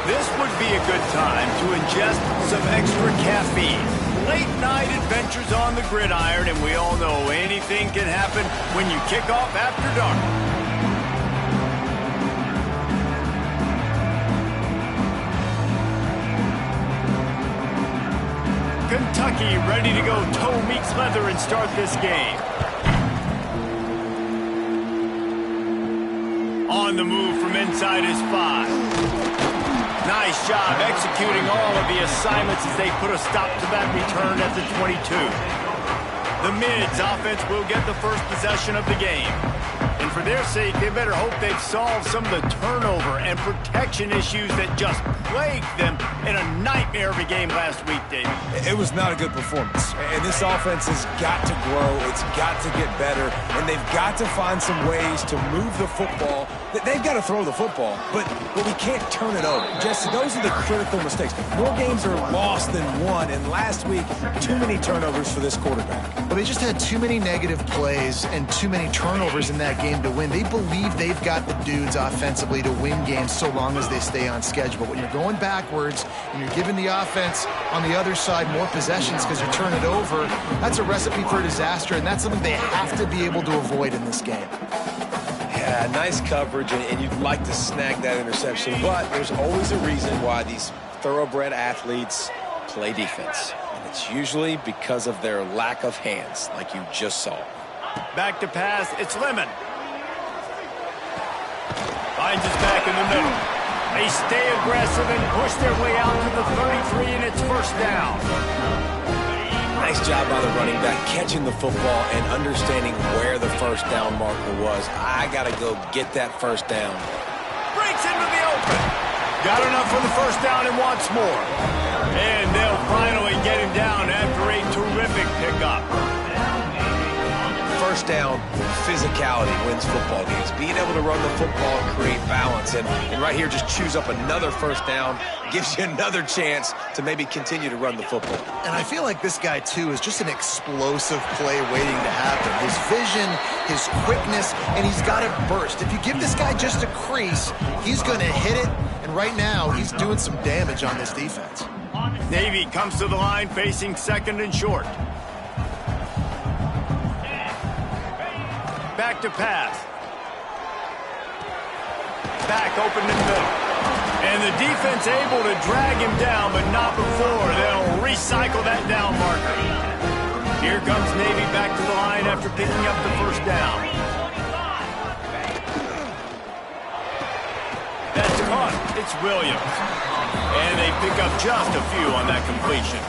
This would be a good time to ingest some extra caffeine. Late night adventures on the gridiron, and we all know anything can happen when you kick off after dark. Kentucky ready to go toe meets leather and start this game. On the move from inside his 5. Nice job executing all of the assignments as they put a stop to that return at the 22. The Mids offense will get the first possession of the game. And for their sake, they better hope they've solved some of the turnover and protection issues that just plagued them in a nightmare of a game last week, David. It was not a good performance. And this offense has got to grow. It's got to get better. And they've got to find some ways to move the football. They've got to throw the football, but we can't turn it over. Jesse, those are the critical mistakes. More games are lost than won, and last week, too many turnovers for this quarterback. Well, they just had too many negative plays and too many turnovers in that game to win. They believe they've got the dudes offensively to win games so long as they stay on schedule. But when you're going backwards and you're giving the offense on the other side more possessions because you turn it over, that's a recipe for disaster, and that's something they have to be able to avoid in this game. Yeah, nice coverage, and you'd like to snag that interception, but there's always a reason why these thoroughbred athletes play defense. And it's usually because of their lack of hands, like you just saw. Back to pass, it's Lemon. Finds his back in the middle. They stay aggressive and push their way out to the 33, and it's first down. Nice job by the running back, catching the football and understanding where the first down marker was. I got to go get that first down. Breaks into the open. Got enough for the first down and wants more. And they'll finally get him down after a terrific pickup. First down, physicality wins football games. Being able to run the football and create balance. And right here, just choose up another first down, gives you another chance to maybe continue to run the football. And I feel like this guy, too, is just an explosive play waiting to happen. His vision, his quickness, and he's got it burst. If you give this guy just a crease, he's going to hit it. And right now, he's doing some damage on this defense. Navy comes to the line facing second and short. Back to pass. Back open in the middle. And the defense able to drag him down, but not before they'll recycle that down marker. Here comes Navy back to the line after picking up the first down. That's caught. It's Williams. And they pick up just a few on that completion.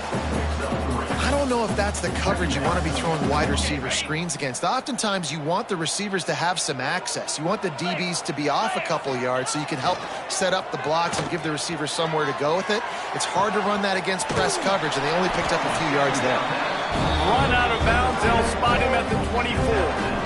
I don't know if that's the coverage you want to be throwing wide receiver screens against. Oftentimes, you want the receivers to have some access. You want the DBs to be off a couple yards so you can help set up the blocks and give the receiver somewhere to go with it. It's hard to run that against press coverage, and they only picked up a few yards there. Run out of bounds. They'll spot him at the 24.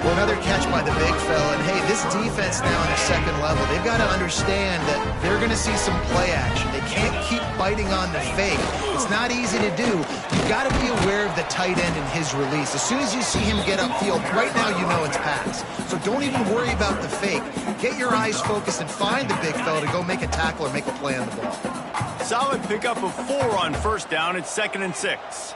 Well, another catch by the big fella. And, hey, this defense now in the second level, they've got to understand that they're going to see some play action. They can't keep biting on the fake. It's not easy to do. You've got to be aware of the tight end and his release. As soon as you see him get upfield, right now you know it's pass. So don't even worry about the fake. Get your eyes focused and find the big fella to go make a tackle or make a play on the ball. Solid pickup of 4 on first down. It's 2nd and 6.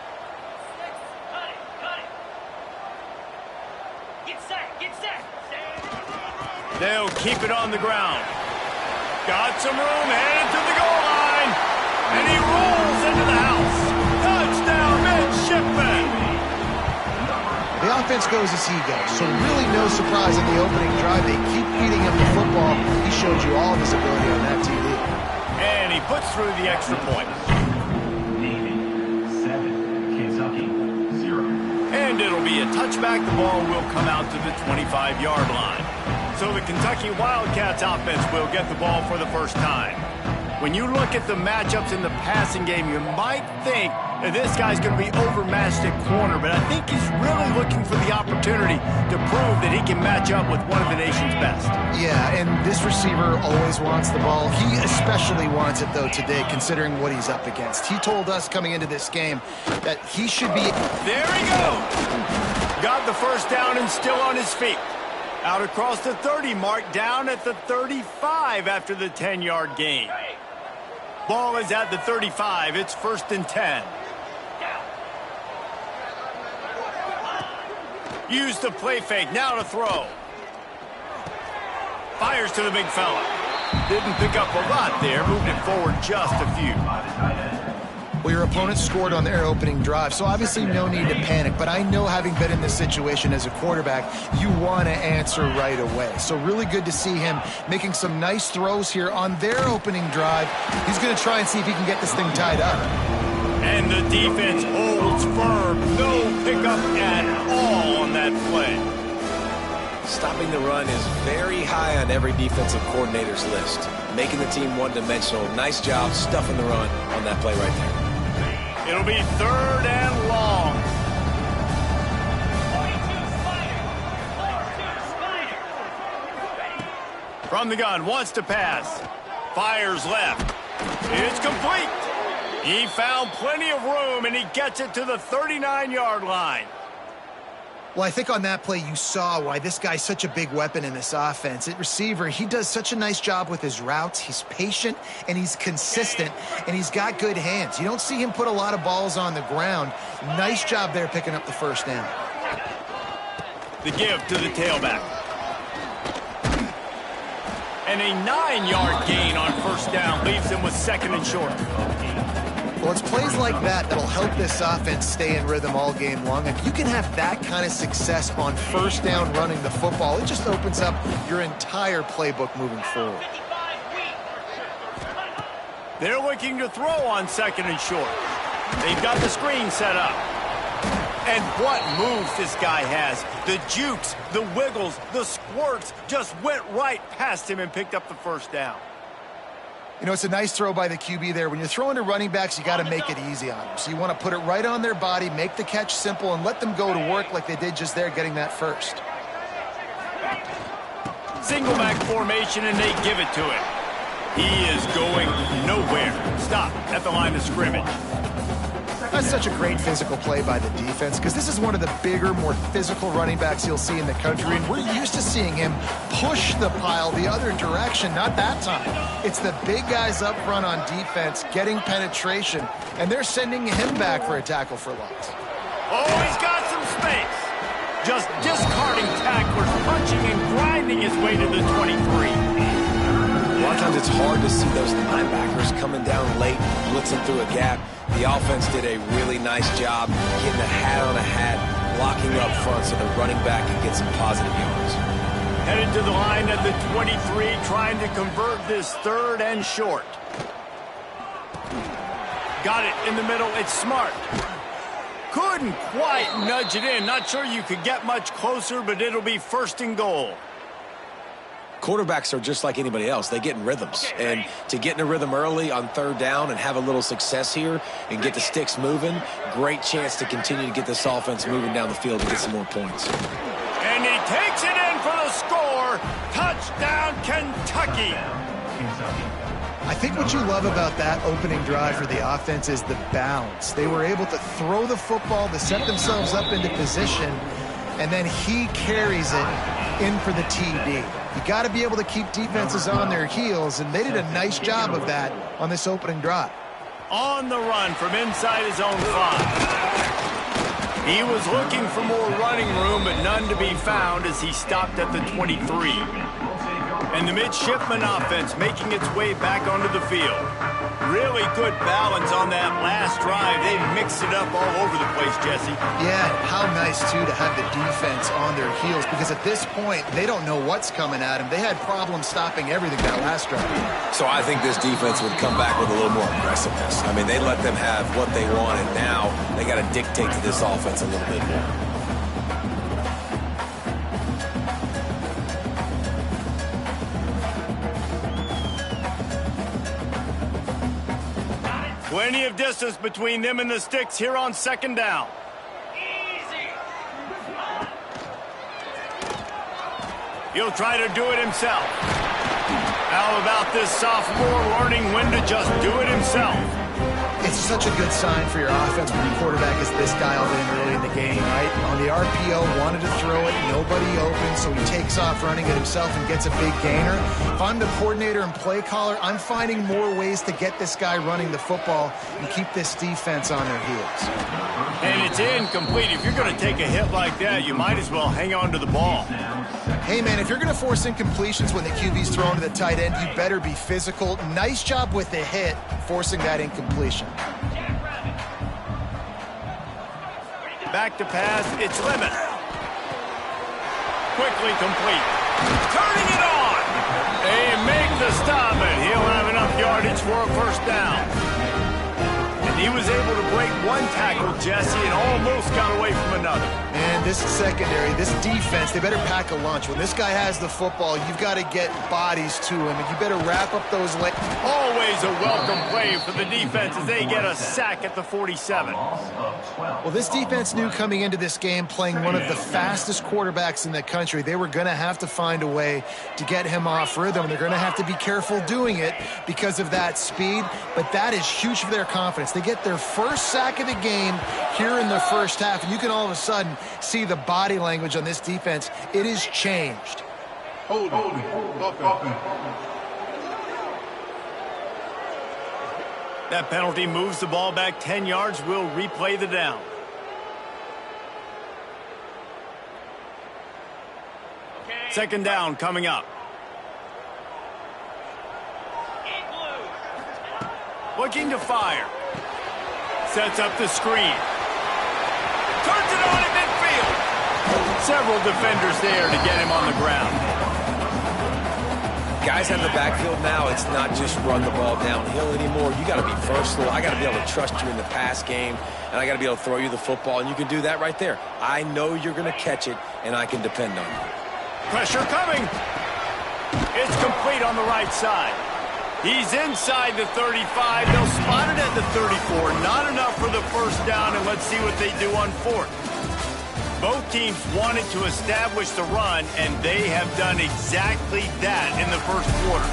They'll keep it on the ground. Got some room, headed to the goal line. And he rolls into the house. Touchdown, midshipman. The offense goes as he goes, so really no surprise in the opening drive. They keep feeding him the football. He showed you all of his ability on that TD. And he puts through the extra point. Navy 7, Kentucky 0. And it'll be a touchback. The ball will come out to the 25-yard line. So the Kentucky Wildcats offense will get the ball for the first time. When you look at the matchups in the passing game, you might think that this guy's going to be overmatched at corner, but I think he's really looking for the opportunity to prove that he can match up with one of the nation's best. Yeah, and this receiver always wants the ball. He especially wants it, though, today, considering what he's up against. He told us coming into this game that he should be... There he goes! Got the first down and still on his feet. Out across the 30 mark, down at the 35 after the 10-yard gain. Ball is at the 35. It's 1st and 10. Use the play fake. Now to throw. Fires to the big fella. Didn't pick up a lot there. Moved it forward just a few. Well, your opponent scored on their opening drive, so obviously no need to panic. But I know, having been in this situation as a quarterback, you want to answer right away. So really good to see him making some nice throws here on their opening drive. He's going to try and see if he can get this thing tied up. And the defense holds firm. No pickup at all on that play. Stopping the run is very high on every defensive coordinator's list. Making the team one-dimensional. Nice job stuffing the run on that play right there. It'll be 3rd and long. From the gun, wants to pass. Fires left. It's complete. He found plenty of room, and he gets it to the 39-yard line. Well, I think on that play you saw why this guy's such a big weapon in this offense. At receiver, he does such a nice job with his routes. He's patient, and he's consistent, and he's got good hands. You don't see him put a lot of balls on the ground. Nice job there picking up the 1st down. The give to the tailback. And a 9-yard gain on 1st down leaves him with 2nd and short. Well, it's plays like that that'll help this offense stay in rhythm all game long. If you can have that kind of success on 1st down running the football, it just opens up your entire playbook moving forward. They're looking to throw on 2nd and short. They've got the screen set up. And what moves this guy has. The jukes, the wiggles, the squirts just went right past him and picked up the 1st down. You know, it's a nice throw by the QB there. When you're throwing to running backs, you got to make it easy on them. So you want to put it right on their body, make the catch simple, and let them go to work like they did just there, getting that 1st. Single back formation, and they give it to him. He is going nowhere. Stop at the line of scrimmage. That's such a great physical play by the defense, because this is one of the bigger, more physical running backs you'll see in the country, and we're used to seeing him push the pile the other direction. Not that time. It's the big guys up front on defense getting penetration, and they're sending him back for a tackle for loss. Oh, he's got some space. Just discarding tacklers, punching and grinding his way to the 23. A lot of times it's hard to see those linebackers coming down late, blitzing through a gap. The offense did a really nice job getting a hat on a hat, blocking up front so the running back can get some positive yards. Headed to the line at the 23, trying to convert this 3rd and short. Got it in the middle. It's Smart. Couldn't quite nudge it in. Not sure you could get much closer, but it'll be 1st and goal. Quarterbacks are just like anybody else. They get in rhythms. And to get in a rhythm early on 3rd down and have a little success here and get the sticks moving, great chance to continue to get this offense moving down the field and get some more points. And he takes it in for the score. Touchdown, Kentucky. I think what you love about that opening drive for the offense is the bounce. They were able to throw the football to set themselves up into position, and then he carries it in for the TD. You got to be able to keep defenses on their heels, and they did a nice job of that on this opening drive. On the run from inside his own 5. He was looking for more running room, but none to be found as he stopped at the 23. And the midshipman offense making its way back onto the field. Really good balance on that last drive. They mixed it up all over the place, Jesse. Yeah, how nice, too, to have the defense on their heels, because at this point, they don't know what's coming at them. They had problems stopping everything that last drive. So I think this defense would come back with a little more aggressiveness. I mean, they let them have what they want, and now they got to dictate to this offense a little bit more. Plenty of distance between them and the sticks here on 2nd down. He'll try to do it himself. How about this sophomore learning when to just do it himself? It's such a good sign for your offense when your quarterback is this dialed in early in the game, right? On the RPO, wanted to throw it, nobody open, so he takes off running it himself and gets a big gainer. If I'm the coordinator and play caller, I'm finding more ways to get this guy running the football and keep this defense on their heels. And it's incomplete. If you're going to take a hit like that, you might as well hang on to the ball. Hey, man, if you're going to force incompletions when the QB's thrown to the tight end, you better be physical. Nice job with the hit, forcing that incompletion. Back to pass, it's Lemon. Quickly complete. Turning it on! They make the stop, and he'll have enough yardage for a first down. And he was able to break one tackle, Jesse, and almost got away from another. Man, this secondary, this defense, they better pack a lunch. When this guy has the football, you've got to get bodies to him, and you better wrap up those legs. Always a welcome play for the defense as they get a sack at the 47. Well, this defense knew coming into this game, playing one of the fastest quarterbacks in the country, they were going to have to find a way to get him off rhythm. They're going to have to be careful doing it because of that speed, but that is huge for their confidence. They get their first sack of the game here in the first half, and you can all of a sudden see the body language on this defense. It is changed. That penalty moves the ball back 10 yards. We'll replay the down. Second down coming up. Looking to fire. Sets up the screen. Turns it on in midfield. Several defenders there to get him on the ground. Guys have the backfield now. It's not just run the ball downhill anymore. You got to be versatile. I got to be able to trust you in the pass game, and I got to be able to throw you the football, and you can do that right there. I know you're going to catch it, and I can depend on you. Pressure coming. It's complete on the right side. He's inside the 35. They'll spot it at the 34. Not enough for the first down, and let's see what they do on fourth. Both teams wanted to establish the run, and they have done exactly that in the first quarter.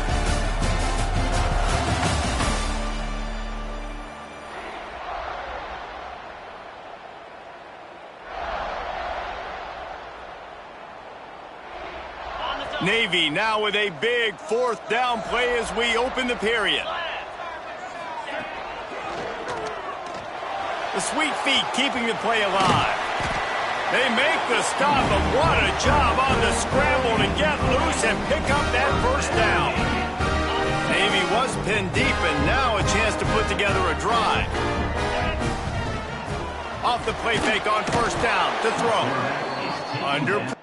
Navy now with a big fourth down play as we open the period. The sweet feet keeping the play alive. They make the stop, but what a job on the scramble to get loose and pick up that first down. Navy was pinned deep, and now a chance to put together a drive. Off the play fake on first down to throw. Under.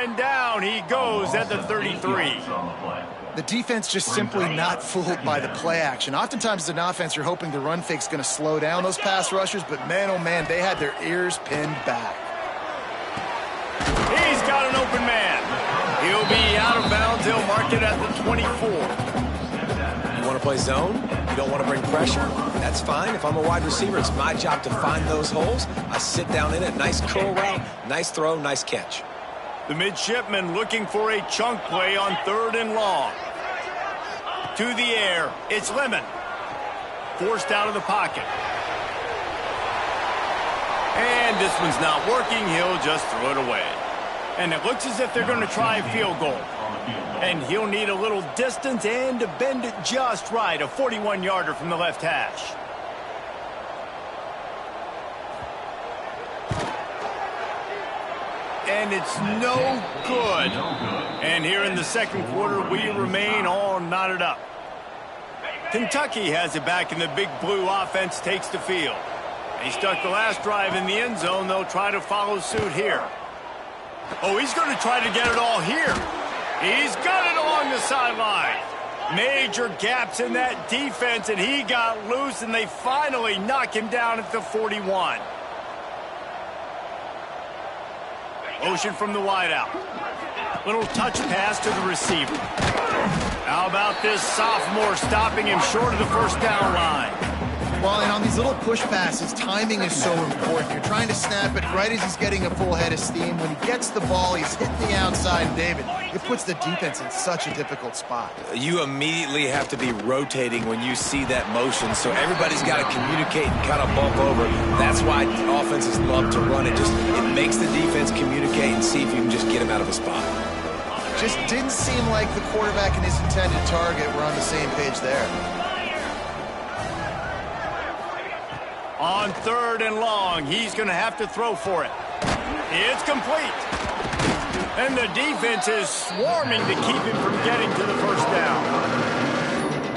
And down he goes at the 33. The defense just simply not fooled by the play action. Oftentimes as an offense, you're hoping the run fake's going to slow down those pass rushers, but man, oh man, they had their ears pinned back. He's got an open man. He'll be out of bounds. He'll mark it at the 24. You want to play zone? You don't want to bring pressure? That's fine. If I'm a wide receiver, it's my job to find those holes. I sit down in it. Nice curl route, nice throw, nice catch. The midshipman looking for a chunk play on third and long. To the air, it's Lemon. Forced out of the pocket. And this one's not working. He'll just throw it away. And it looks as if they're going to try a field goal. And he'll need a little distance and to bend it just right. A 41-yarder from the left hash. And it's no good. And here in the second quarter, we remain all knotted up. Kentucky has it back, and the Big Blue offense takes the field. They stuck the last drive in the end zone. They'll try to follow suit here. Oh, he's going to try to get it all here. He's got it along the sideline. Major gaps in that defense, and he got loose, and they finally knock him down at the 41. Motion from the wideout. Little touch pass to the receiver. How about this sophomore stopping him short of the first down line? Well, and on these little push passes, timing is so important. You're trying to snap it right as he's getting a full head of steam. When he gets the ball, he's hitting the outside, and David, it puts the defense in such a difficult spot. You immediately have to be rotating when you see that motion, so everybody's got to communicate and kind of bump over. That's why offenses love to run it. It makes the defense communicate and see if you can just get him out of a spot. Just didn't seem like the quarterback and his intended target were on the same page there. On 3rd and long, he's going to have to throw for it. It's complete. And the defense is swarming to keep him from getting to the first down.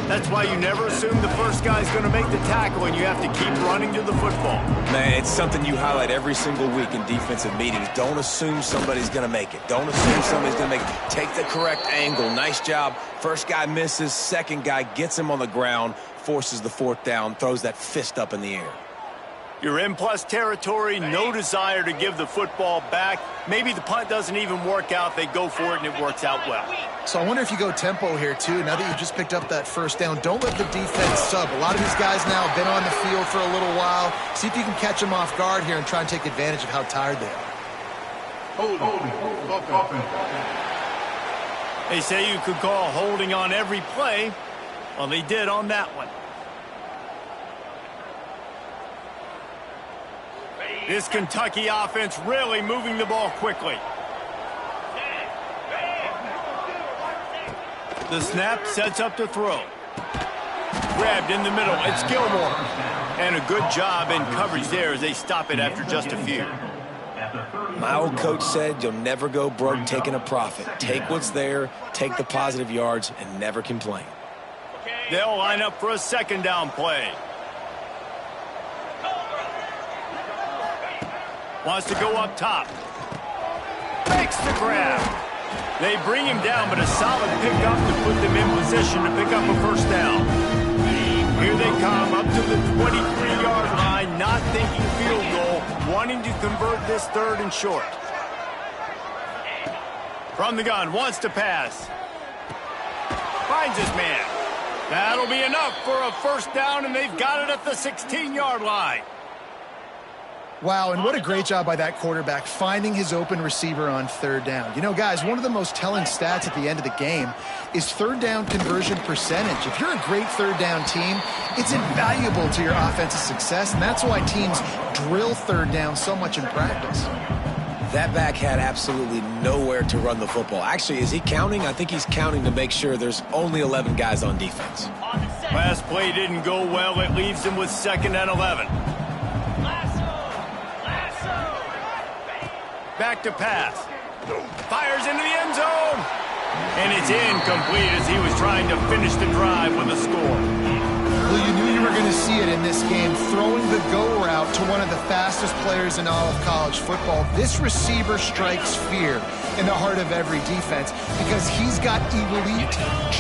That's why you never assume the first guy's going to make the tackle, and you have to keep running to the football. Man, it's something you highlight every single week in defensive meetings. Don't assume somebody's going to make it. Don't assume somebody's going to make it. Take the correct angle. Nice job. First guy misses. Second guy gets him on the ground, forces the 4th down, throws that fist up in the air. You're in plus territory, no desire to give the football back. Maybe the punt doesn't even work out. They go for it, and it works out well. So I wonder if you go tempo here, too. Now that you just picked up that first down, don't let the defense sub. A lot of these guys now have been on the field for a little while. See if you can catch them off guard here and try and take advantage of how tired they are. They say you could call holding on every play. Well, they did on that one. This Kentucky offense really moving the ball quickly. The snap sets up to throw. Grabbed in the middle. It's Gilmore. And a good job in coverage there as they stop it after just a few. My old coach said you'll never go broke taking a profit. Take what's there, take the positive yards, and never complain. They'll line up for a 2nd down play. Wants to go up top. Makes the grab. They bring him down, but a solid pickup to put them in position to pick up a 1st down. Here they come up to the 23-yard line, not thinking field goal, wanting to convert this 3rd and short. From the gun, wants to pass. Finds his man. That'll be enough for a 1st down, and they've got it at the 16-yard line. Wow, and what a great job by that quarterback finding his open receiver on 3rd down. You know, guys, one of the most telling stats at the end of the game is 3rd down conversion percentage. If you're a great 3rd down team, it's invaluable to your offensive success, and that's why teams drill 3rd down so much in practice. That back had absolutely nowhere to run the football. Actually, is he counting? I think he's counting to make sure there's only 11 guys on defense. Last play didn't go well. It leaves him with 2nd and 11. Back to pass. Fires into the end zone. And it's incomplete as he was trying to finish the drive with a score. Well, you knew you were going to see it in this game, throwing the go route to one of the fastest players in all of college football. This receiver strikes fear in the heart of every defense because he's got elite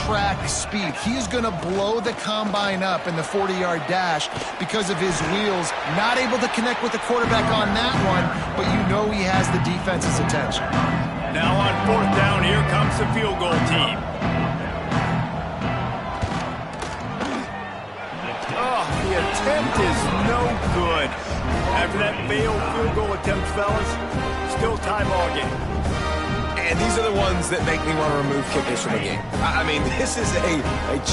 track speed. He's going to blow the combine up in the 40-yard dash because of his wheels. Not able to connect with the quarterback on that one, but you know he has the defense's attention. Now on 4th down, here comes the field goal team. Oh, the attempt is no good. After that failed field goal attempt, fellas, still tie ball game. And these are the ones that make me want to remove kickers from the game. I mean, this is a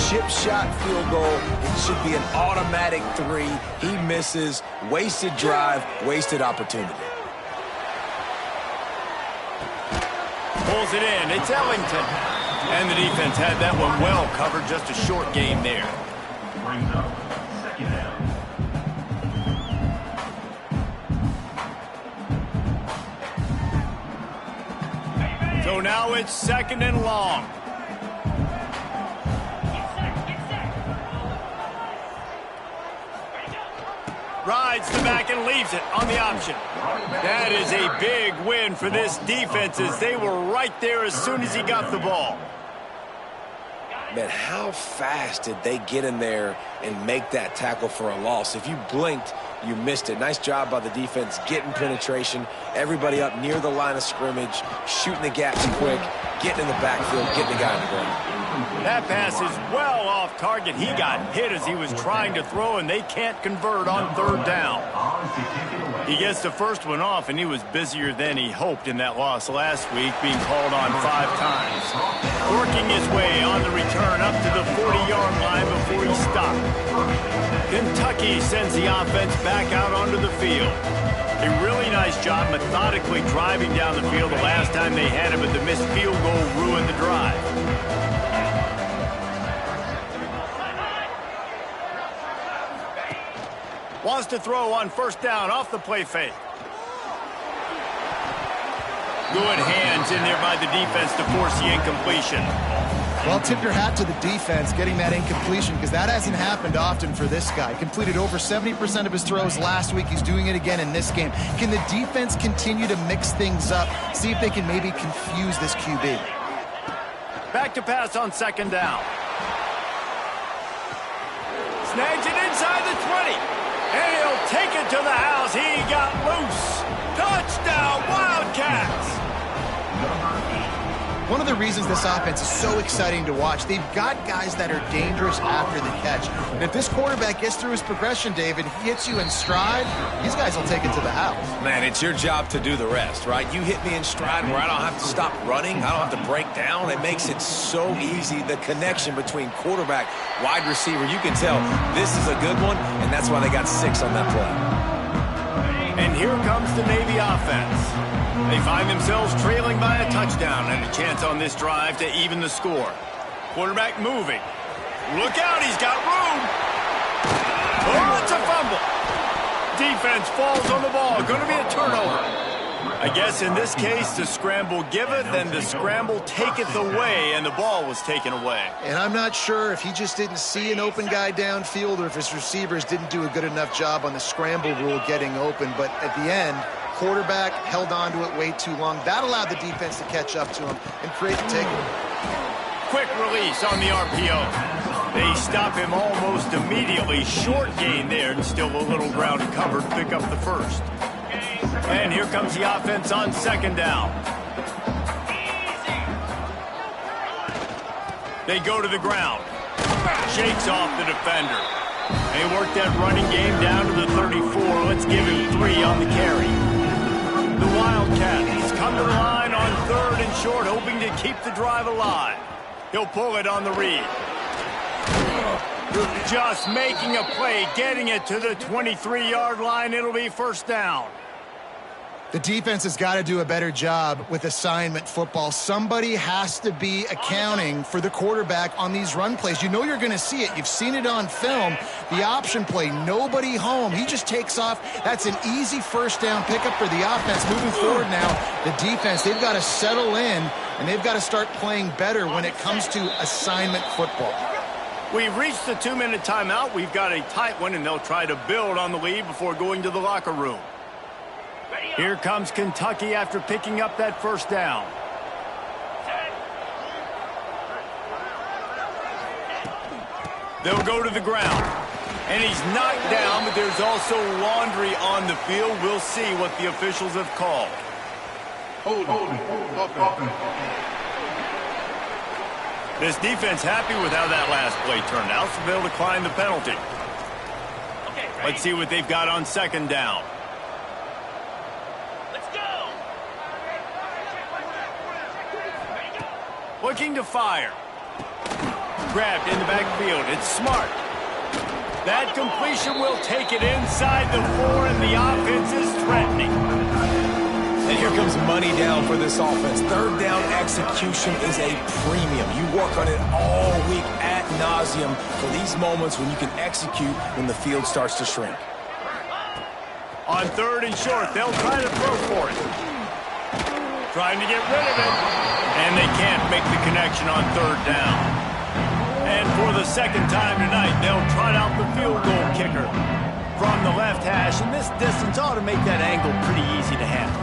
chip shot field goal. It should be an automatic 3. He misses. Wasted drive, wasted opportunity. Pulls it in. It's Ellington. And the defense had that one well covered. Just a short game there. Brings up 2nd down. So now it's 2nd and long. Rides the back and leaves it on the option. That is a big win for this defense as they were right there as soon as he got the ball. Man, how fast did they get in there and make that tackle for a loss? If you blinked, you missed it. Nice job by the defense getting penetration. Everybody up near the line of scrimmage, shooting the gaps quick, getting in the backfield, getting the guy in the ground. That pass is well off target. He got hit as he was trying to throw, and they can't convert on third down. He gets the first one off, and he was busier than he hoped in that loss last week, being called on 5 times. Working his way on the return up to the 40-yard line before he stopped. Kentucky sends the offense back out onto the field. A really nice job methodically driving down the field the last time they had him, but the missed field goal ruined the drive. Wants to throw on first down off the play fake. Good hands in there by the defense to force the incompletion. Well, tip your hat to the defense getting that incompletion, because that hasn't happened often for this guy. Completed over 70% of his throws last week. He's doing it again in this game. Can the defense continue to mix things up? See if they can maybe confuse this QB. Back to pass on second down. Snags it inside the 20. And he'll take it to the house. He got loose. Touchdown, Wildcats. One of the reasons this offense is so exciting to watch, they've got guys that are dangerous after the catch. And if this quarterback gets through his progression, David, he hits you in stride, these guys will take it to the house. Man, it's your job to do the rest, right? You hit me in stride where I don't have to stop running. I don't have to break down. It makes it so easy. The connection between quarterback, wide receiver, you can tell this is a good one, and that's why they got 6 on that play. And here comes the Navy offense. They find themselves trailing by a touchdown and a chance on this drive to even the score. Quarterback moving. Look out, he's got room. Oh, it's a fumble. Defense falls on the ball. Going to be a turnover. I guess in this case, the scramble giveth and the scramble taketh away, and the ball was taken away. And I'm not sure if he just didn't see an open guy downfield or if his receivers didn't do a good enough job on the scramble rule getting open. But at the end, quarterback held on to it way too long. That allowed the defense to catch up to him and create the takeaway. Quick release on the RPO. They stop him almost immediately. Short gain there, and still a little ground covered. Pick up the first. And here comes the offense on second down. They go to the ground. Shakes off the defender. They work that running game down to the 34. Let's give him 3 on the carry. The Wildcats come to the line on third and short, hoping to keep the drive alive. He'll pull it on the read. Just making a play, getting it to the 23-yard line. It'll be first down. The defense has got to do a better job with assignment football. Somebody has to be accounting for the quarterback on these run plays. You know you're going to see it. You've seen it on film. The option play, nobody home. He just takes off. That's an easy first down pickup for the offense. Moving forward now, the defense, they've got to settle in, and they've got to start playing better when it comes to assignment football. We've reached the 2-minute timeout. We've got a tight one, and they'll try to build on the lead before going to the locker room. Here comes Kentucky after picking up that first down. They'll go to the ground. And he's knocked down, but there's also laundry on the field. We'll see what the officials have called. This defense happy with how that last play turned out, so they'll decline the penalty. Let's see what they've got on second down. Looking to fire. Grabbed in the backfield. It's Smart. That completion will take it inside the 4, and the offense is threatening. And here comes money down for this offense. Third down execution is a premium. You work on it all week ad nauseum for these moments when you can execute when the field starts to shrink. On third and short, they'll try to throw for it. Trying to get rid of it. And they can't make the connection on third down. And for the second time tonight, they'll trot out the field goal kicker from the left hash. And this distance ought to make that angle pretty easy to handle.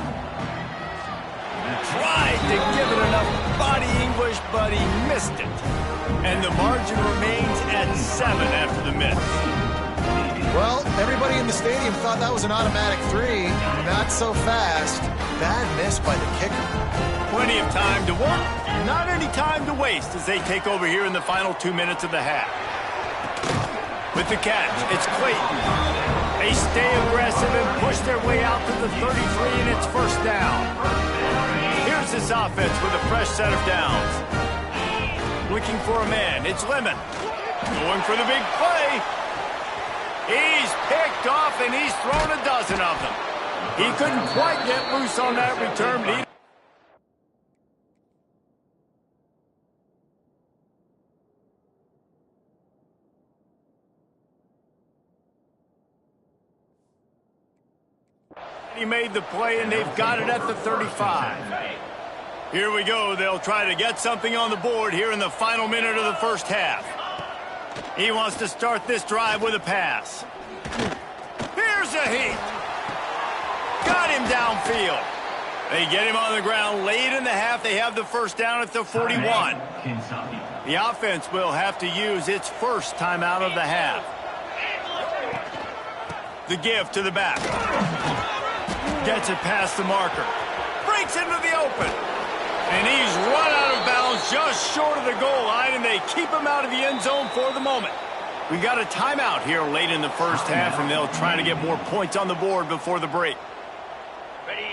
Tried to give it enough body English, but he missed it. And the margin remains at 7 after the miss. Well, everybody in the stadium thought that was an automatic 3. Not so fast. Bad miss by the kicker. Plenty of time to work, not any time to waste as they take over here in the final 2 minutes of the half. With the catch, it's Clayton. They stay aggressive and push their way out to the 33, and it's first down. Here's this offense with a fresh set of downs. Looking for a man, it's Lemon. Going for the big play. He's picked off, and he's thrown a dozen of them. He couldn't quite get loose on that return, but he made the play, and they've got it at the 35. Here we go. They'll try to get something on the board here in the final minute of the first half. He wants to start this drive with a pass. Here's a heat. Got him downfield. They get him on the ground late in the half. They have the first down at the 41. The offense will have to use its first timeout of the half. The give to the back. Gets it past the marker. Breaks into the open. And he's run out of bounds just short of the goal line, and they keep him out of the end zone for the moment. We've got a timeout here late in the first half, and they'll try to get more points on the board before the break.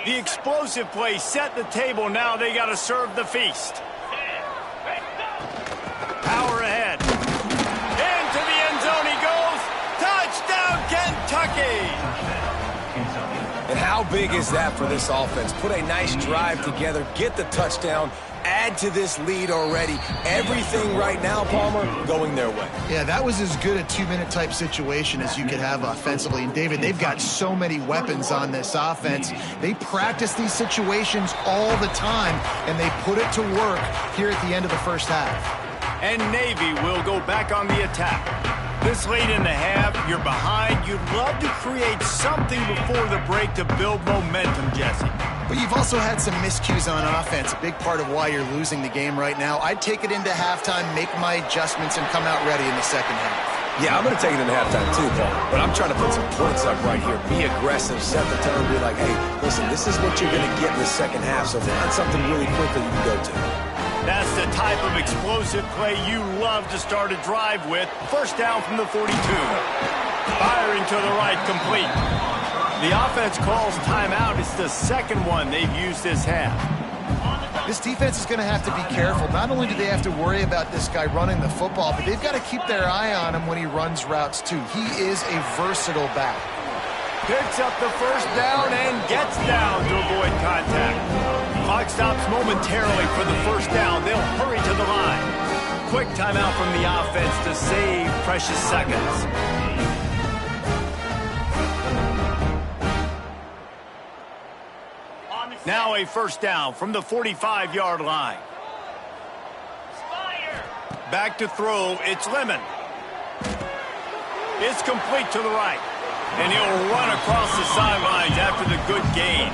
The explosive play set the table. Now they got to serve the feast. Power ahead. Into the end zone he goes. Touchdown, Kentucky! And how big is that for this offense? Put a nice drive together, get the touchdown, add to this lead already. Everything right now, Palmer, going their way. Yeah, that was as good a 2-minute type situation as you could have offensively. And, David, they've got so many weapons on this offense. They practice these situations all the time, and they put it to work here at the end of the first half. And Navy will go back on the attack. This late in the half, you're behind. You'd love to create something before the break to build momentum, Jesse. But you've also had some miscues on offense, a big part of why you're losing the game right now. I'd take it into halftime, make my adjustments, and come out ready in the second half. Yeah, I'm going to take it into halftime too, Paul. But I'm trying to put some points up right here. Be aggressive, set the tone, be like, hey, listen, this is what you're going to get in the second half, so find something really quick that you can go to. That's the type of explosive play you love to start a drive with. First down from the 42. Firing to the right, complete. The offense calls timeout. It's the second one they've used this half. This defense is going to have to be careful. Not only do they have to worry about this guy running the football, but they've got to keep their eye on him when he runs routes too. He is a versatile back. Picks up the first down and gets down to avoid contact. Clock stops momentarily for the first down. They'll hurry to the line. Quick timeout from the offense to save precious seconds. Now a first down from the 45-yard line. Back to throw, it's Lemon. It's complete to the right. And he'll run across the sidelines after the good gain.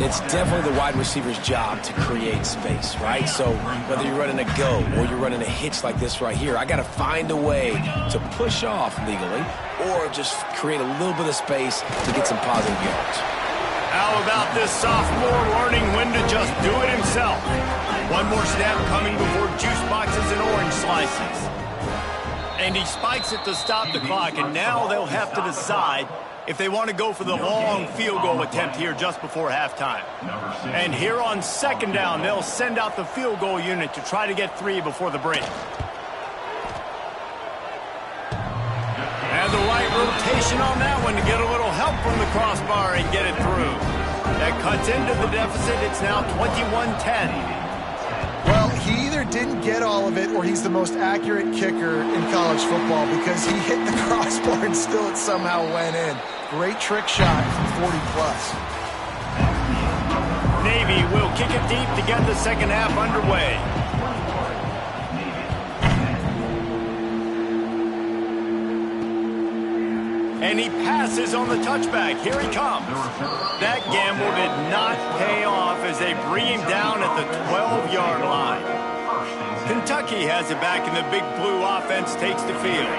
It's definitely the wide receiver's job to create space, right? So whether you're running a go or you're running a hitch like this right here, I got to find a way to push off legally or just create a little bit of space to get some positive yards. How about this sophomore learning when to just do it himself? One more snap coming before juice boxes and orange slices. And he spikes it to stop the clock, and now they'll have to decide if they want to go for the long field goal attempt here just before halftime. And here on second down, they'll send out the field goal unit to try to get 3 before the break. And the right rotation on that one to get a little help from the crossbar and get it through. That cuts into the deficit. It's now 21-10. Well, he either didn't get all of it or he's the most accurate kicker in college football because he hit the crossbar and still it somehow went in. Great trick shot from 40-plus. Navy will kick it deep to get the second half underway. And he passes on the touchback. Here he comes. That gamble did not pay off as they bring him down at the 12-yard line. Kentucky has it back, and the Big Blue offense takes the field.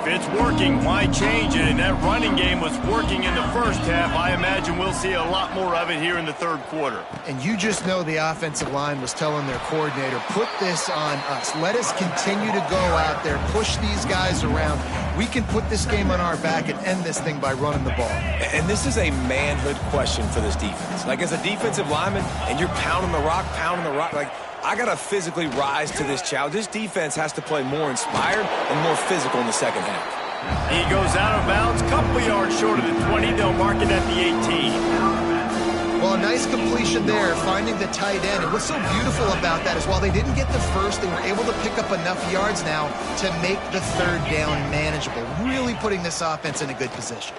If it's working, why change it? And that running game was working in the first half. I imagine we'll see a lot more of it here in the third quarter. And you just know the offensive line was telling their coordinator, put this on us. Let us continue to go out there, push these guys around. We can put this game on our back and end this thing by running the ball. And this is a manhood question for this defense. Like, as a defensive lineman, and you're pounding the rock, like, I got to physically rise to this challenge. This defense has to play more inspired and more physical in the second half. He goes out of bounds, couple yards short of the 20. They'll mark it at the 18. Well, a nice completion there, finding the tight end. And what's so beautiful about that is while they didn't get the first, they were able to pick up enough yards now to make the third down manageable, really putting this offense in a good position.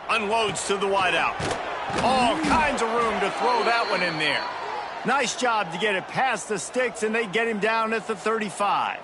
Unloads to the wideout. All kinds of room to throw that one in there. Nice job to get it past the sticks, and they get him down at the 35.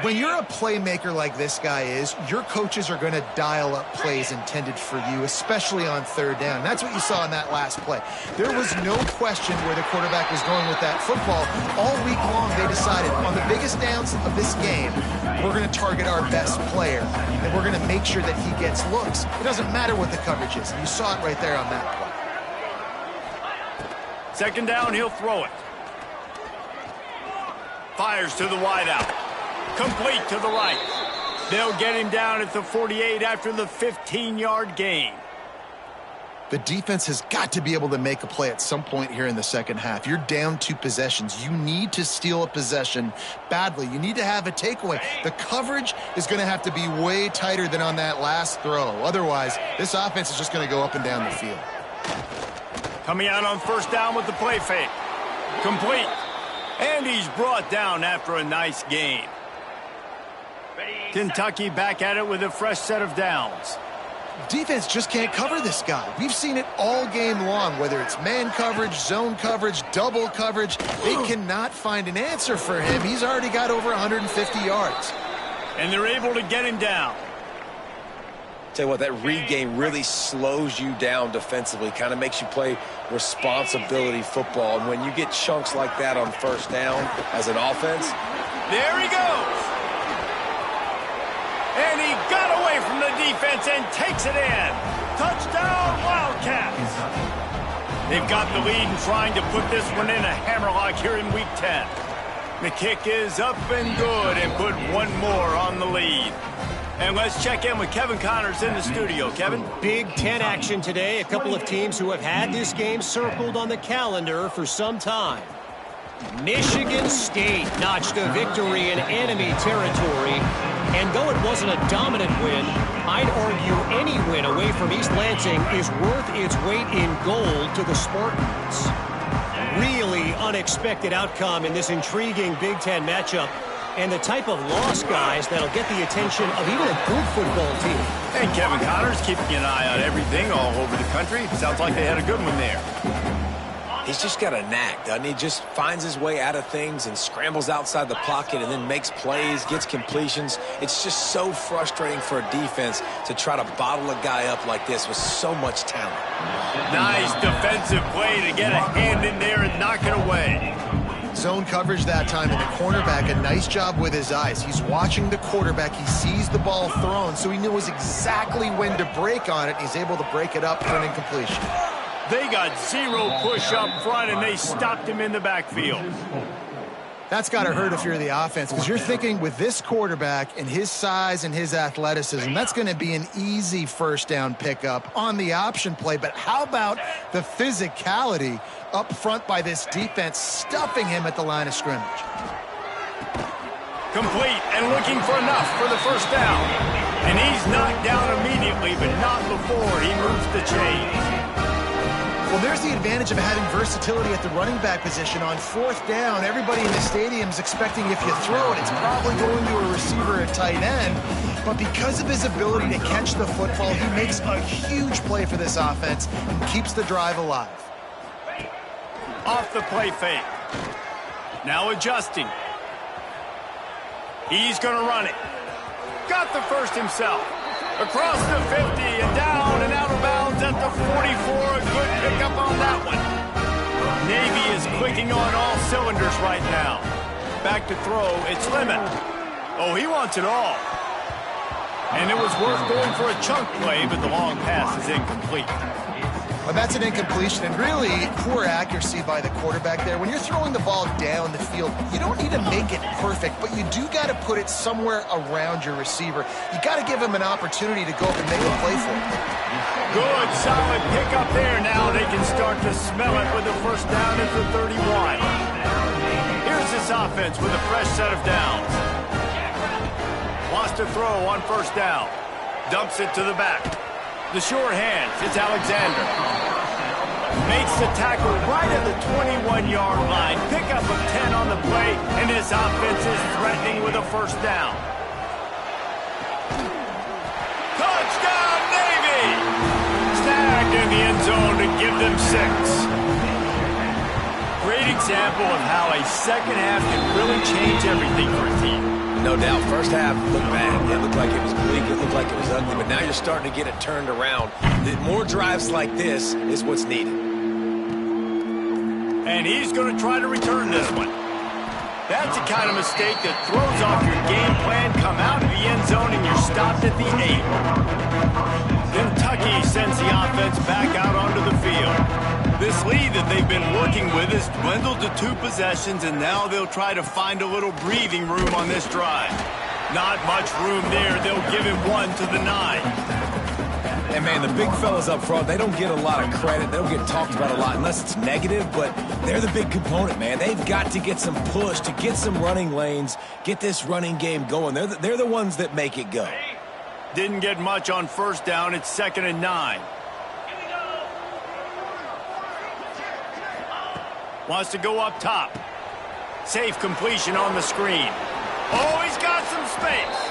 When you're a playmaker like this guy is, your coaches are going to dial up plays intended for you, especially on third down. And that's what you saw in that last play. There was no question where the quarterback was going with that football. All week long, they decided on the biggest downs of this game, we're going to target our best player, and we're going to make sure that he gets looks. It doesn't matter what the coverage is. And you saw it right there on that play. Second down, he'll throw it. Fires to the wideout. Complete to the right. They'll get him down at the 48 after the 15-yard gain. The defense has got to be able to make a play at some point here in the second half. You're down 2 possessions. You need to steal a possession badly. You need to have a takeaway. The coverage is going to have to be way tighter than on that last throw. Otherwise, this offense is just going to go up and down the field. Coming out on first down with the play fake. Complete. And he's brought down after a nice gain. Kentucky back at it with a fresh set of downs. Defense just can't cover this guy. We've seen it all game long, whether it's man coverage, zone coverage, double coverage. They cannot find an answer for him. He's already got over 150 yards. And they're able to get him down. Tell you what, that read game really slows you down defensively, kind of makes you play responsibility football. And when you get chunks like that on first down as an offense. There he goes. And he got away from the defense and takes it in. Touchdown, Wildcats. They've got the lead and trying to put this one in a hammerlock here in Week 10. The kick is up and good and put one more on the lead. And let's check in with Kevin Connors in the studio. Kevin? Big Ten action today. A couple of teams who have had this game circled on the calendar for some time. Michigan State notched a victory in enemy territory. And though it wasn't a dominant win, I'd argue any win away from East Lansing is worth its weight in gold to the Spartans. Really unexpected outcome in this intriguing Big Ten matchup. And the type of loss, guys, that'll get the attention of even a good football team. And Kevin Connors keeping an eye on everything all over the country. Sounds like they had a good one there. He's just got a knack, doesn't he? Just finds his way out of things and scrambles outside the pocket and then makes plays, gets completions. It's just so frustrating for a defense to try to bottle a guy up like this with so much talent. Nice defensive play to get a hand in there and knock it away. Zone coverage that time, and the cornerback, a nice job with his eyes. He's watching the quarterback. He sees the ball thrown, so he knows exactly when to break on it. He's able to break it up for an incompletion. They got zero push up front, and they stopped him in the backfield. That's got to hurt if you're the offense, because you're thinking with this quarterback and his size and his athleticism, that's going to be an easy first down pickup on the option play. But how about the physicality up front by this defense, stuffing him at the line of scrimmage? Complete and looking for enough for the first down. And he's knocked down immediately, but not before he moves the chains. Well, there's the advantage of having versatility at the running back position. On fourth down, everybody in the stadium is expecting if you throw it, it's probably going to a receiver at tight end. But because of his ability to catch the football, he makes a huge play for this offense and keeps the drive alive. Off the play fake. Now adjusting. He's going to run it. Got the first himself. Across the 50 and down and out of bounds at the 44. A good pickup on that one. Navy is quick clicking on all cylinders right now. Back to throw, it's Lemon. Oh, he wants it all. And it was worth going for a chunk play, but the long pass is incomplete. Well, that's an incompletion, and really poor accuracy by the quarterback there. When you're throwing the ball down the field, you don't need to make it perfect, but you do got to put it somewhere around your receiver. You got to give him an opportunity to go up and make a play for it. Good, solid pickup there. Now they can start to smell it with the first down at the 31. Here's this offense with a fresh set of downs. Wants to throw on first down. Dumps it to the back. The sure hands, it's Alexander. Makes the tackle right at the 21-yard line. Pickup of 10 on the play, and this offense is threatening with a first down. Touchdown, Navy! Snagged in the end zone to give them 6. Great example of how a second half can really change everything for a team. No doubt, first half looked bad. It looked like it was bleak. It looked like it was ugly. But now you're starting to get it turned around. More drives like this is what's needed. And he's going to try to return this one. That's the kind of mistake that throws off your game plan. Come out of the end zone and you're stopped at the 8. Kentucky sends the offense back out onto the field. This lead that they've been working with has dwindled to 2 possessions, and now they'll try to find a little breathing room on this drive. Not much room there. They'll give him 1 to the 9. And, man, the big fellas up front, they don't get a lot of credit. They don't get talked about a lot unless it's negative, but they're the big component, man. They've got to get some push, to get some running lanes, get this running game going. They're the ones that make it go. Didn't get much on first down. It's 2nd and 9. Wants to go up top. Safe completion on the screen. Oh, he's got some space.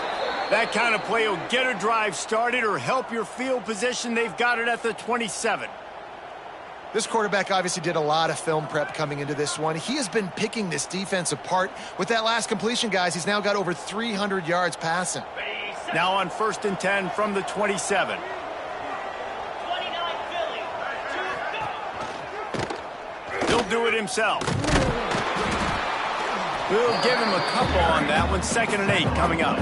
That kind of play will get a drive started or help your field position. They've got it at the 27. This quarterback obviously did a lot of film prep coming into this one. He has been picking this defense apart. With that last completion, guys, he's now got over 300 yards passing. Now on 1st and 10 from the 27. He'll do it himself. We'll give him a couple on that one. 2nd and 8 coming up.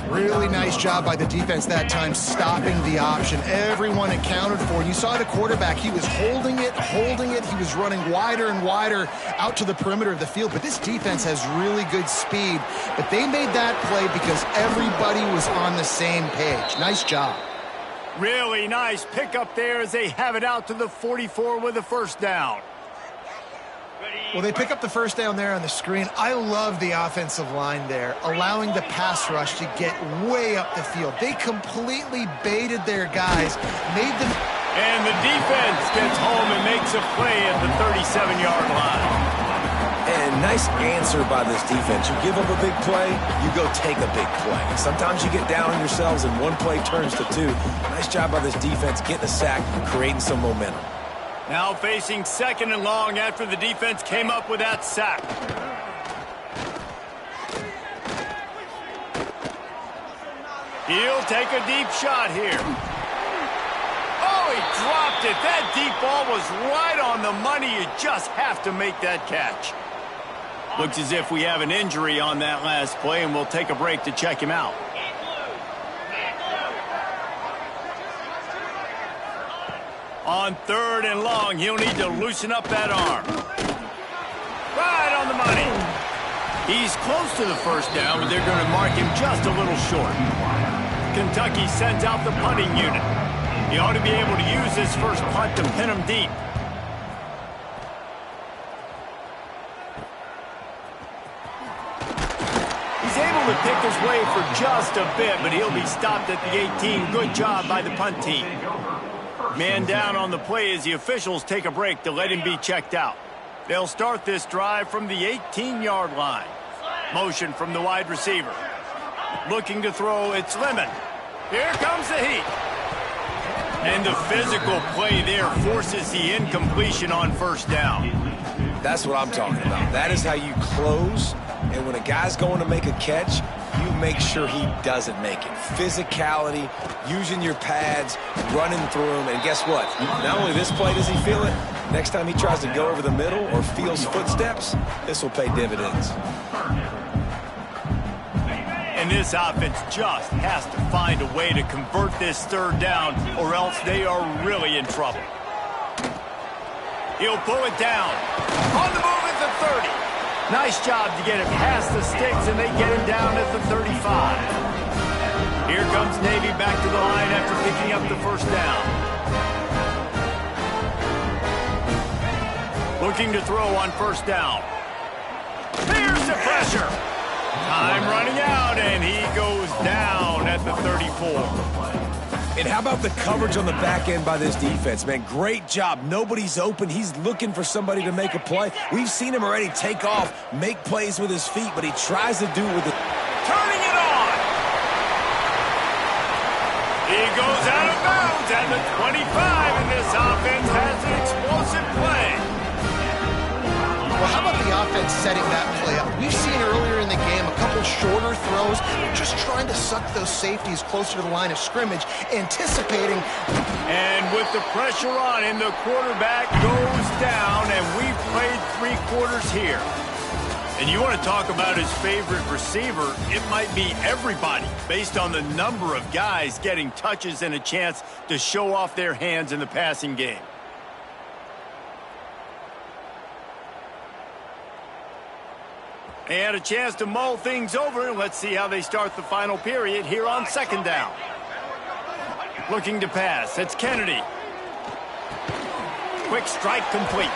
Really nice job by the defense that time, stopping the option. Everyone accounted for. You saw the quarterback. He was holding it. He was running wider and wider out to the perimeter of the field. But this defense has really good speed. But they made that play because everybody was on the same page. Nice job. Really nice pickup there as they have it out to the 44 with a first down. Well, they pick up the first down there on the screen. I love the offensive line there, allowing the pass rush to get way up the field. They completely baited their guys, made them... And the defense gets home and makes a play at the 37-yard line. And nice answer by this defense. You give up a big play, you go take a big play. Sometimes you get down on yourselves and one play turns to 2. Nice job by this defense getting a sack, creating some momentum. Now facing 2nd and long after the defense came up with that sack. He'll take a deep shot here. Oh, he dropped it. That deep ball was right on the money. You just have to make that catch. Looks as if we have an injury on that last play, and we'll take a break to check him out. On 3rd and long, he'll need to loosen up that arm. Right on the money. He's close to the first down, but they're going to mark him just a little short. Kentucky sends out the punting unit. He ought to be able to use this first punt to pin him deep. He's able to pick his way for just a bit, but he'll be stopped at the 18. Good job by the punt team. Man down on the play as the officials take a break to let him be checked out. They'll start this drive from the 18-yard line. Motion from the wide receiver. Looking to throw, it's Lemon. Here comes the heat. And the physical play there forces the incompletion on first down. That's what I'm talking about. That is how you close, and when a guy's going to make a catch, you make sure he doesn't make it. Physicality, using your pads, running through him, and guess what? Not only this play does he feel it, Next time he tries to go over the middle or feels footsteps, this will pay dividends. And this offense just has to find a way to convert this third down, or else they are really in trouble. He'll pull it down. On the move at the 30. Nice job to get him past the sticks, and they get him down at the 35. Here comes Navy back to the line after picking up the first down. Looking to throw on first down. Here's the pressure. Time running out, and he goes down at the 34. And how about the coverage on the back end by this defense, man? Great job. Nobody's open. He's looking for somebody to make a play. We've seen him already take off, make plays with his feet, but he tries to do it with the... Turning it on. He goes out of bounds at the 25, and this offense has an explosive play. Well, how about the offense setting that play up? We've seen earlier in the game a couple shorter throws, just trying to suck those safeties closer to the line of scrimmage, anticipating. And with the pressure on him, the quarterback goes down, and we've played 3 quarters here. And you want to talk about his favorite receiver, it might be everybody, based on the number of guys getting touches and a chance to show off their hands in the passing game. They had a chance to mull things over. Let's see how they start the final period here on second down. Looking to pass. It's Kennedy. Quick strike complete.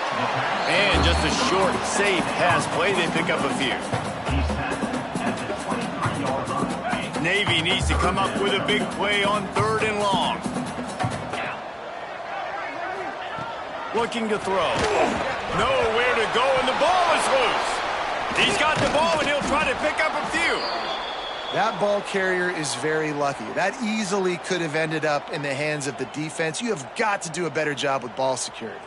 And just a short, safe pass play. They pick up a few. Navy needs to come up with a big play on 3rd and long. Looking to throw. Nowhere to go, and the ball is loose. He's got the ball, and he'll try to pick up a few. That ball carrier is very lucky. That easily could have ended up in the hands of the defense. You have got to do a better job with ball security.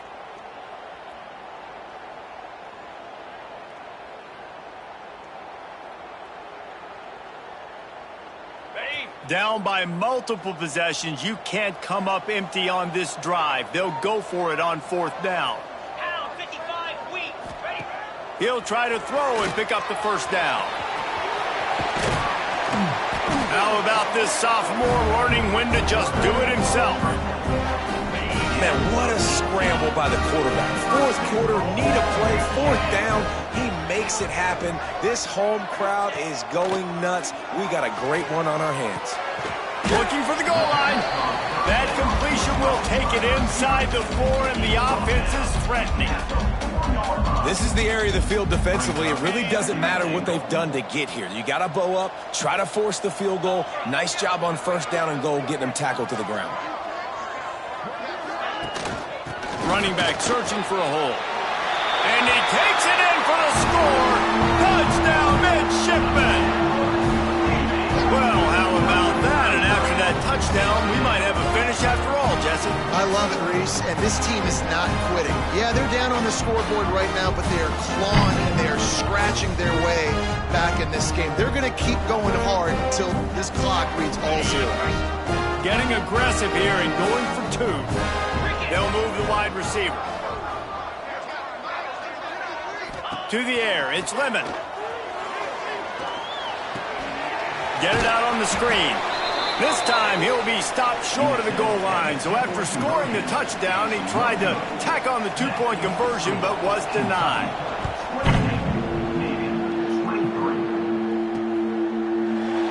Down by multiple possessions, you can't come up empty on this drive. They'll go for it on 4th down. He'll try to throw and pick up the first down. How about this sophomore learning when to just do it himself? Man, what a scramble by the quarterback. 4th quarter, need a play, 4th down. He makes it happen. This home crowd is going nuts. We got a great one on our hands. Looking for the goal line. That completion will take it inside the 4, and the offense is threatening. This is the area of the field defensively. It really doesn't matter what they've done to get here. You got to bow up, try to force the field goal. Nice job on 1st down and goal, getting them tackled to the ground. Running back searching for a hole. And he takes it in for the score. Touchdown, Midshipman. Well, how about that? And after that touchdown, we might have a finish after all, Jesse. I love it, Reese, and this team is not quitting. Yeah, they're down on the scoreboard right now, but they are clawing and they are scratching their way back in this game. They're going to keep going hard until this clock reads all zeros. Getting aggressive here and going for 2. They'll move the wide receiver. To the air, it's Lemon. Get it out on the screen. This time he'll be stopped short of the goal line. So after scoring the touchdown, he tried to tack on the 2-point conversion, but was denied.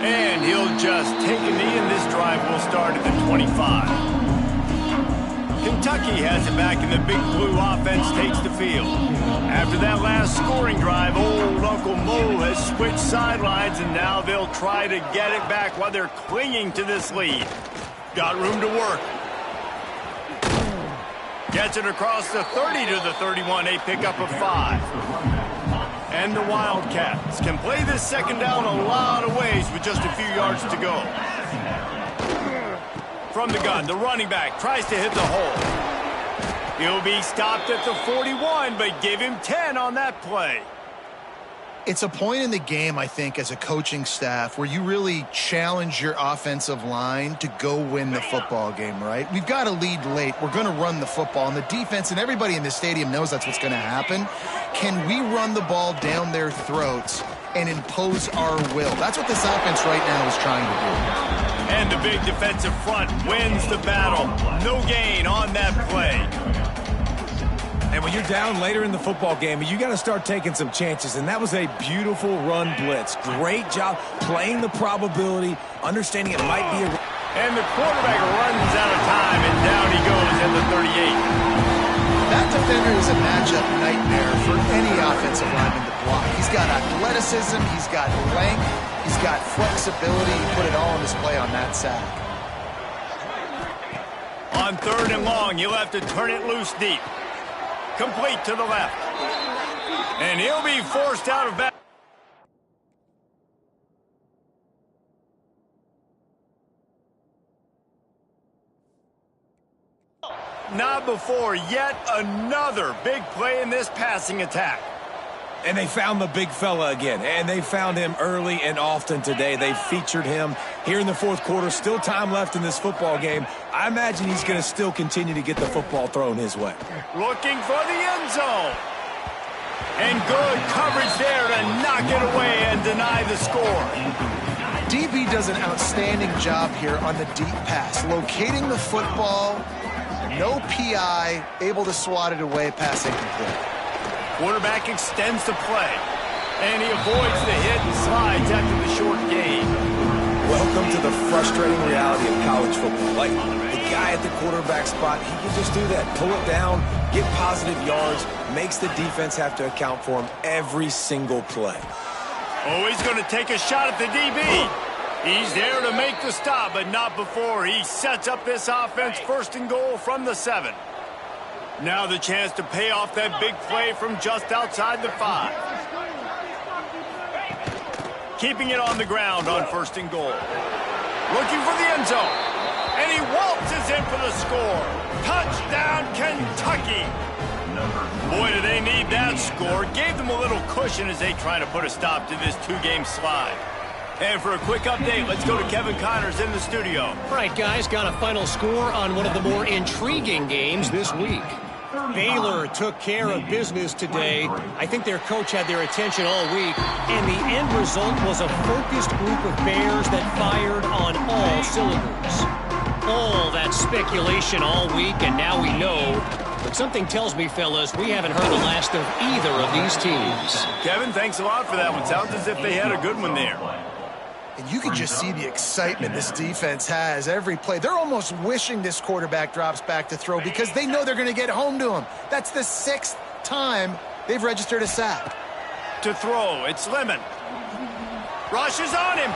And he'll just take a knee, and this drive will start at the 25. Kentucky has it back, and the Big Blue offense takes the field. After that last scoring drive, old Uncle Mo has switched sidelines, and now they'll try to get it back while they're clinging to this lead. Got room to work. Gets it across the 30 to the 31. They pick up a 5. And the Wildcats can play this second down a lot of ways with just a few yards to go. From the gun, the running back tries to hit the hole. He'll be stopped at the 41, but give him 10 on that play. It's a point in the game, I think, as a coaching staff where you really challenge your offensive line to go win the football game, right? We've got to lead late. We're going to run the football. And the defense and everybody in the stadium knows that's what's going to happen. Can we run the ball down their throats and impose our will? That's what this offense right now is trying to do. And the big defensive front wins the battle. No gain on that play. And when you're down later in the football game, you got to start taking some chances. And that was a beautiful run blitz. Great job playing the probability, understanding it might be a... And the quarterback runs out of time, and down he goes at the 38. That defender is a matchup nightmare for any offensive lineman to block. He's got athleticism, he's got length, he's got flexibility. He put it all on display on that sack. On 3rd and long, you'll have to turn it loose deep. Complete to the left. And he'll be forced out of bounds. Not before yet another big play in this passing attack. And they found the big fella again, and they found him early and often today. They featured him here in the 4th quarter. Still time left in this football game. I imagine he's going to still continue to get the football thrown his way. Looking for the end zone. And good coverage there to knock it away and deny the score. DB does an outstanding job here on the deep pass, locating the football, no PI, able to swat it away, pass incomplete. Quarterback extends the play, and he avoids the hit and slides after the short gain. Welcome to the frustrating reality of college football. Like, the guy at the quarterback spot, he can just do that. Pull it down, get positive yards, makes the defense have to account for him every single play. Oh, he's going to take a shot at the DB. He's there to make the stop, but not before he sets up this offense 1st and goal from the 7. Now the chance to pay off that big play from just outside the 5. Keeping it on the ground on 1st and goal. Looking for the end zone. And he waltzes in for the score. Touchdown, Kentucky. Boy, do they need that score. Gave them a little cushion as they try to put a stop to this 2-game slide. And for a quick update, let's go to Kevin Connors in the studio. All right, guys, got a final score on one of the more intriguing games this week. Baylor took care of business today. I think their coach had their attention all week, and the end result was a focused group of Bears that fired on all cylinders. All that speculation all week, and now we know. But something tells me, fellas, we haven't heard the last of either of these teams. Kevin, thanks a lot for that one. Sounds as if they had a good one there. And you can just see the excitement this defense has every play. They're almost wishing this quarterback drops back to throw because they know they're going to get home to him. That's the 6th time they've registered a sack. To throw, it's Lemon. Rushes on him.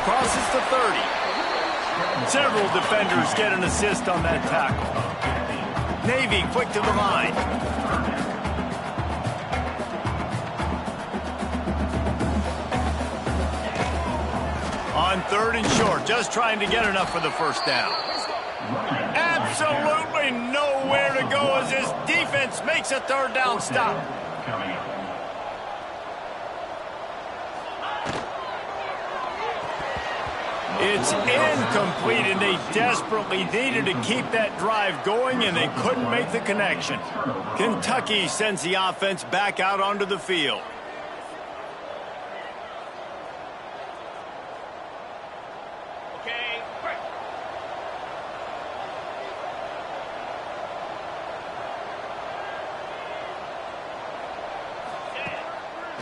Crosses the 30. Several defenders get an assist on that tackle. Navy quick to the line. On 3rd and short, just trying to get enough for the 1st down. Absolutely nowhere to go as his defense makes a 3rd down stop. It's incomplete, and they desperately needed to keep that drive going, and they couldn't make the connection. Kentucky sends the offense back out onto the field.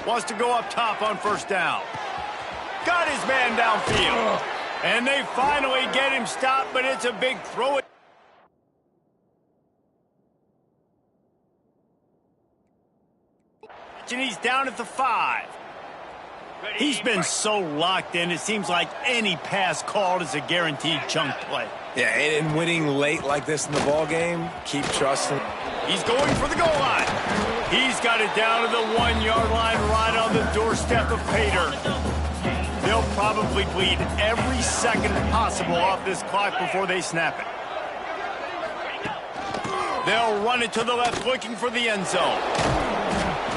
Wants to go up top on 1st down. Got his man downfield. And they finally get him stopped, but it's a big throw. And he's down at the 5. He's been so locked in, it seems like any pass called is a guaranteed chunk play. Yeah, and winning late like this in the ball game, keep trusting. He's going for the goal line. He's got it down to the 1-yard line right on the doorstep of Pater. They'll probably bleed every second possible off this clock before they snap it. They'll run it to the left looking for the end zone.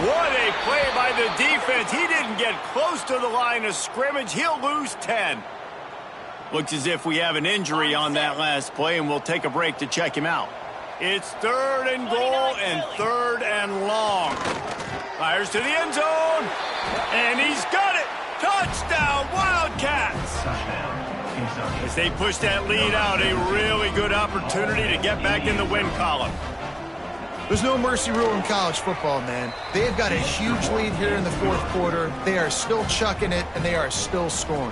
What a play by the defense. He didn't get close to the line of scrimmage. He'll lose 10. Looks as if we have an injury on that last play, and we'll take a break to check him out. It's 3rd and goal and 3rd and long. Fires to the end zone, and he's got it. Touchdown, Wildcats. As they push that lead out, a really good opportunity to get back in the win column. There's no mercy rule in college football, man. They've got a huge lead here in the 4th quarter. They are still chucking it, and they are still scoring.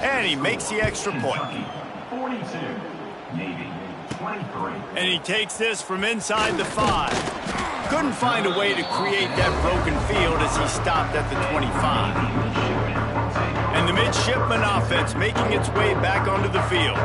And he makes the extra point. 42, Navy, 23. And he takes this from inside the 5. Couldn't find a way to create that broken field as he stopped at the 25. And the midshipman offense making its way back onto the field.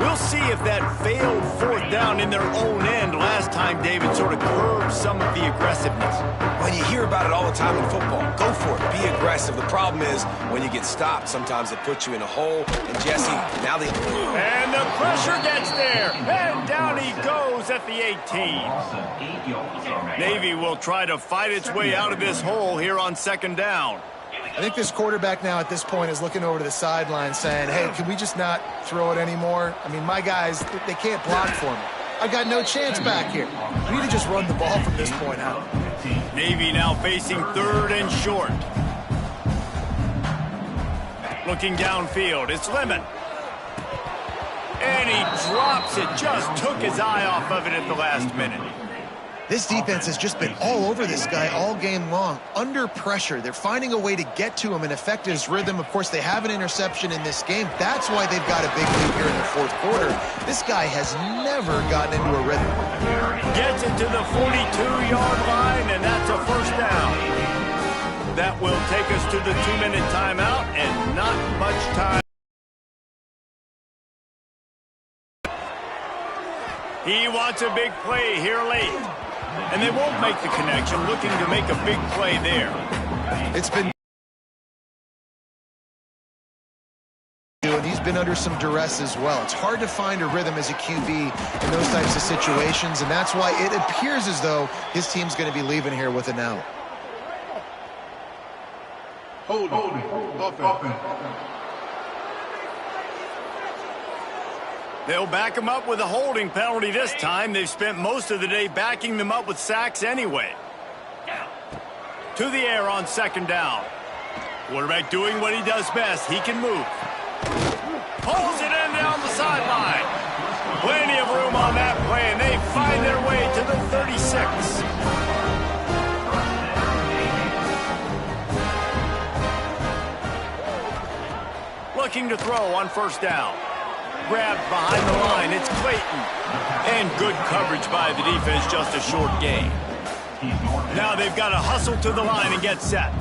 We'll see if that failed 4th down in their own end last time David sort of curbed some of the aggressiveness. Well, you hear about it all the time in football. Go for it. Be aggressive. The problem is when you get stopped, sometimes it puts you in a hole. And Jesse, now the... And the pressure gets there. And down he goes at the 18. Navy will try to fight its way out of this hole here on 2nd down. I think this quarterback now at this point is looking over to the sideline saying, hey, can we just not throw it anymore? I mean, my guys, they can't block for me. I got no chance back here. We need to just run the ball from this point out. Navy now facing 3rd and short. Looking downfield, it's Lemon. And he drops it, just took his eye off of it at the last minute. This defense has just been all over this guy all game long. Under pressure, they're finding a way to get to him and affect his rhythm. Of course, they have an interception in this game. That's why they've got a big lead here in the 4th quarter. This guy has never gotten into a rhythm. Gets it to the 42-yard line, and that's a 1st down. That will take us to the 2-minute timeout, and not much time. He wants a big play here late. And they won't make the connection, looking to make a big play there. It's been... and he's been under some duress as well. It's hard to find a rhythm as a QB in those types of situations, and that's why it appears as though his team's going to be leaving here with an out. Holding. Offense. They'll back him up with a holding penalty this time. They've spent most of the day backing them up with sacks anyway. To the air on 2nd down. Quarterback doing what he does best. He can move. Pulls it in down the sideline. Plenty of room on that play, and they find their way to the 36. Looking to throw on 1st down. Grabbed behind the line, it's Clayton. And good coverage by the defense, just a short gain. Now they've got to hustle to the line and get set.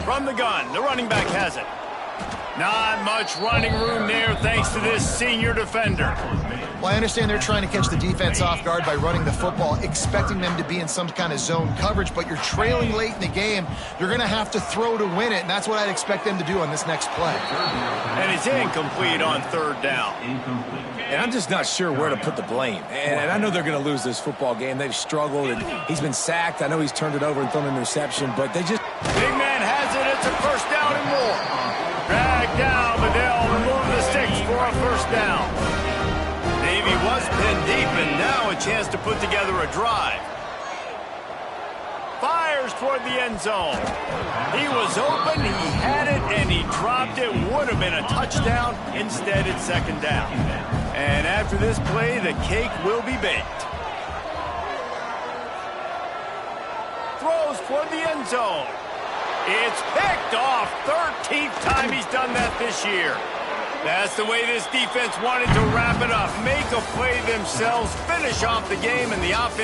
From the gun, the running back has it. Not much running room there thanks to this senior defender. Well, I understand they're trying to catch the defense off guard by running the football, expecting them to be in some kind of zone coverage, but you're trailing late in the game. You're going to have to throw to win it, and that's what I'd expect them to do on this next play. And it's incomplete on 3rd down. And I'm just not sure where to put the blame. And I know they're going to lose this football game. They've struggled, and he's been sacked. I know he's turned it over and thrown an interception, but they just... Big man has it. It's a 1st down and more. Dragged down, but they'll remove the sticks for a 1st down. Navy was pinned deep, and now a chance to put together a drive. Fires toward the end zone. He was open, he had it, and he dropped it. Would have been a touchdown. Instead, it's 2nd down. And after this play, the cake will be baked. Throws toward the end zone. It's picked off. 13th time he's done that this year. That's the way this defense wanted to wrap it up. Make a play themselves, finish off the game, and the offense